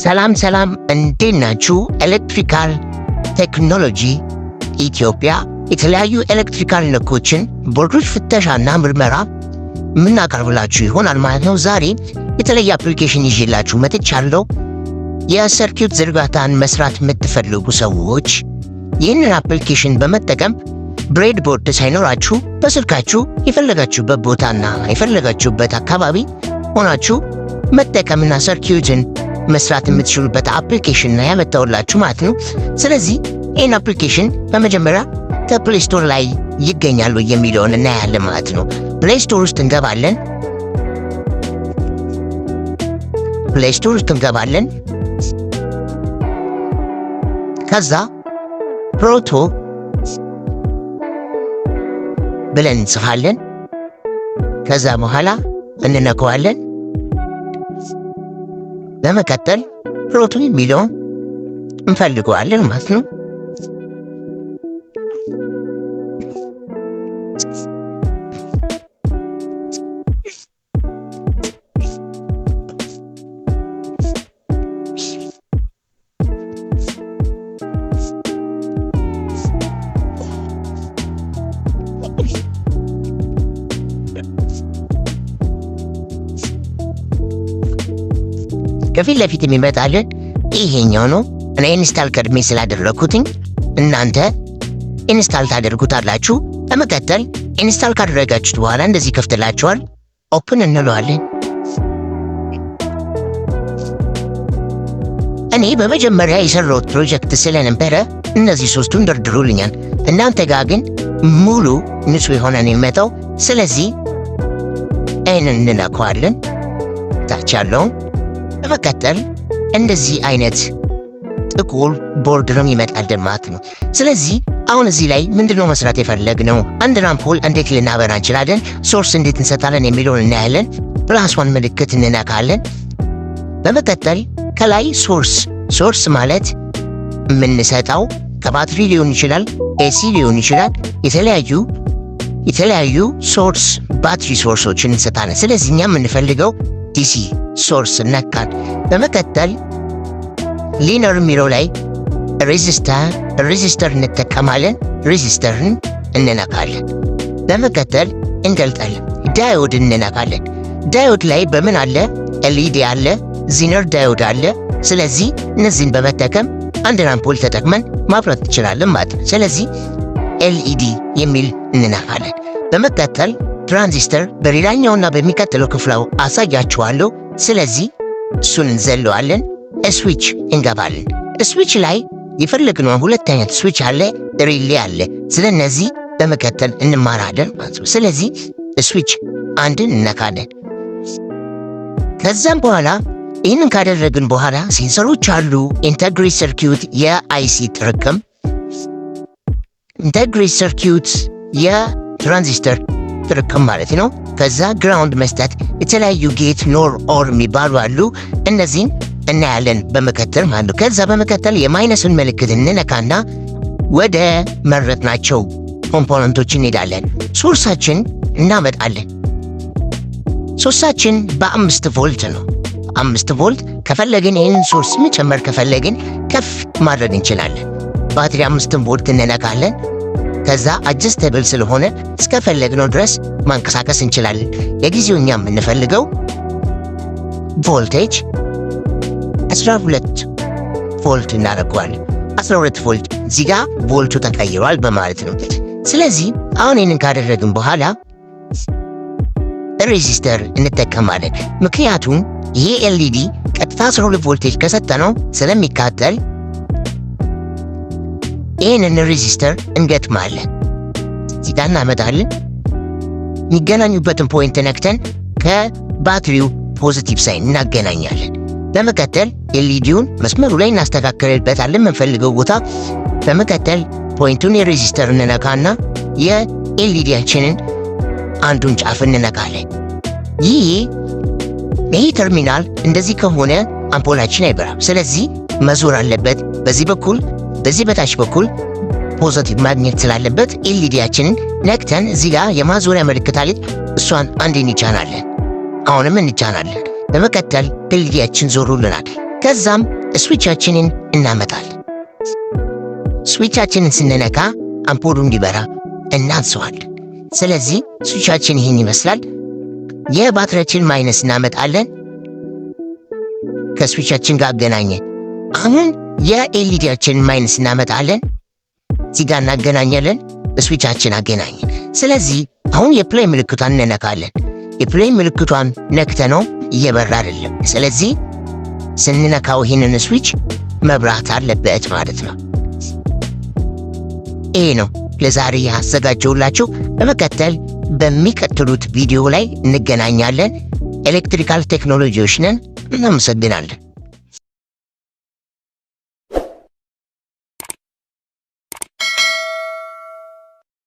ሰላም እንዴት ናችሁ? ኤሌክትሪካል ቴክኖሎጂ ኢትዮጵያ የተለያዩ ኤሌክትሪካል ነኮችን ቦርዶች ፍተሻና ምርመራ ምናቀርብላችሁ ይሆናል ማለት ነው። ዛሬ የተለየ አፕሊኬሽን ይዤላችሁ መጥቻለሁ። የሰርኪዩት ዝርጋታን መስራት የምትፈልጉ ሰዎች ይህንን አፕሊኬሽን በመጠቀም ብሬድ ቦርድ ሳይኖራችሁ በስልካችሁ የፈለጋችሁበት ቦታና የፈለጋችሁበት አካባቢ ሆናችሁ መጠቀምና ሰርኪዩትን መስራት የምትችሉበት አፕሊኬሽን ነው ያመጣሁላችሁ ማለት ነው። ስለዚህ ይህን አፕሊኬሽን በመጀመሪያ ከፕሌይ ስቶር ላይ ይገኛሉ የሚለውን እናያለን ማለት ነው። ፕሌይ ስቶር ውስጥ እንገባለን። ከዛ ፕሮቶ ብለን እንጽፋለን። ከዛ በኋላ እንነካዋለን። በመቀጠል ፕሮቶ የሚለውን እንፈልገዋለን ማለት ነው። ከፊት ለፊት የሚመጣልን ይሄኛው ነው። እኔ ኢንስታል ቀድሜ ስላደረኩትኝ እናንተ ኢንስታል ታደርጉታላችሁ። በመቀጠል ኢንስታል ካደረጋችሁት በኋላ እንደዚህ ከፍትላችኋል። ኦፕን እንለዋለን። እኔ በመጀመሪያ የሰራሁት ፕሮጀክት ስለነበረ እነዚህ ሶስቱን ደርድሩልኛል። እናንተ ጋር ግን ሙሉ ንጹህ የሆነ ነው የሚመጣው። ስለዚህ ይህንን እንነካዋለን ታች ያለውን። በመቀጠል እንደዚህ አይነት ጥቁር ቦርድ ነው ይመጣልን ማለት ነው። ስለዚህ አሁን እዚህ ላይ ምንድነው መስራት የፈለግነው? አንድ አምፖል እንዴት ልናበራ እንችላለን፣ ሶርስ እንዴት እንሰጣለን የሚለውን እናያለን። +1 ምልክት እንነካለን። በመቀጠል ከላይ ሶርስ ማለት የምንሰጠው ከባትሪ ሊሆን ይችላል፣ ኤሲ ሊሆን ይችላል። የተለያዩ ሶርስ ባትሪ ሶርሶችን እንሰጣለን። ስለዚህ እኛ የምንፈልገው ዲሲ ሶርስ ነካን። በመቀጠል ሊነር የሚለው ላይ ሬዚስተር እንጠቀማለን። ሬዚስተርን እንነካለን። በመቀጠል እንገልጣለን። ዳዮድ እንነካለን። ዳዮድ ላይ በምን አለ? ኤልኢዲ አለ፣ ዚነር ዳዮድ አለ። ስለዚህ እነዚህን በመጠቀም አንድ አምፖል ተጠቅመን ማብራት እንችላለን ማለት ነው። ስለዚህ ኤልኢዲ የሚል እንነካለን። በመቀጠል ትራንዚስተር በሌላኛውና በሚቀጥለው ክፍላው አሳያችኋለሁ። ስለዚህ እሱን እንዘለዋለን። ስዊች እንገባለን። ስዊች ላይ የፈለግነው ሁለት አይነት ስዊች አለ፣ ሪሌ አለ። ስለነዚህ በመቀጠል እንማራለን ማለት ነው። ስለዚህ ስዊች አንድን እነካለን። ከዛም በኋላ ይህንን ካደረግን በኋላ ሴንሰሮች አሉ። ኢንተግሬት ሰርኪዩት የአይሲ ጥርቅም፣ ኢንተግሬት ሰርኪዩት የትራንዚስተር ጥርቅም ማለት ነው። ከዛ ግራውንድ መስጠት፣ የተለያዩ ጌት ኖር ኦር የሚባሉ አሉ። እነዚህን እናያለን በመቀጠል ማለት ነው። ከዛ በመቀጠል የማይነስን ምልክት እንነካና ወደ መረጥናቸው ኮምፖነንቶች እንሄዳለን። ሶርሳችን እናመጣለን። ሶርሳችን በ5 ቮልት ነው። 5 ቮልት ከፈለግን ይህንን ሶርስ መጨመር ከፈለግን ከፍ ማድረግ እንችላለን። ባትሪ 5 ቮልት እንነካለን። ከዛ አጀስተብል ስለሆነ እስከፈለግነው ድረስ ማንቀሳቀስ እንችላለን። የጊዜው እኛ የምንፈልገው ቮልቴጅ 12 ቮልት እናደርገዋለን። 12 ቮልት እዚህ ጋር ቮልቱ ተቀይሯል በማለት ነው። ስለዚህ አሁን ይህንን ካደረግን በኋላ ሬዚስተር እንጠቀማለን። ምክንያቱም ይሄ ኤልኢዲ ቀጥታ 12 ቮልቴጅ ከሰጠነው ስለሚቃጠል ይህንን ሬዚስተር እንገጥማለን። እዚህ ጋር እናመጣለን። የሚገናኙበትን ፖይንት ነክተን ከባትሪው ፖዚቲቭ ሳይን እናገናኛለን። በመቀጠል ኤልኢዲውን መስመሩ ላይ እናስተካክልበታለን የምንፈልገው ቦታ። በመቀጠል ፖይንቱን የሬዚስተር እንነካና የኤልኢዲያችንን አንዱን ጫፍ እንነካለን። ይህ ተርሚናል እንደዚህ ከሆነ አምፖላችን አይበራም። ስለዚህ መዞር አለበት። በዚህ በኩል በዚህ በታች በኩል ፖዚቲቭ ማግኘት ስላለበት ኤልኢዲያችንን ነክተን እዚህ ጋር የማዞሪያ ምልክት አለች። እሷን አንዴ እንጫናለን። አሁንም እንጫናለን። በመቀጠል ኤልኢዲያችን ዞሩልናል። ከዛም ስዊቻችንን እናመጣለን። ስዊቻችንን ስንነካ አምፖሉ እንዲበራ እናንሰዋለን። ስለዚህ ስዊቻችን ይህን ይመስላል። የባትሪያችን ማይነስ እናመጣለን፣ ከስዊቻችን ጋር አገናኘን። አሁን የኤልኢዲያችንን ማይነስ እናመጣለን፣ እዚህ ጋር እናገናኛለን፣ ስዊቻችን አገናኘን። ስለዚህ አሁን የፕሌይ ምልክቷን እንነካለን። የፕሌይ ምልክቷን ነክተነው እየበራ አይደለም። ስለዚህ ስንነካው ይህንን ስዊች መብራት አለበት ማለት ነው። ይሄ ነው ለዛሬ ያዘጋጀውላችሁ። በመቀጠል በሚቀጥሉት ቪዲዮ ላይ እንገናኛለን። ኤሌክትሪካል ቴክኖሎጂዎች ነን። እናመሰግናለን።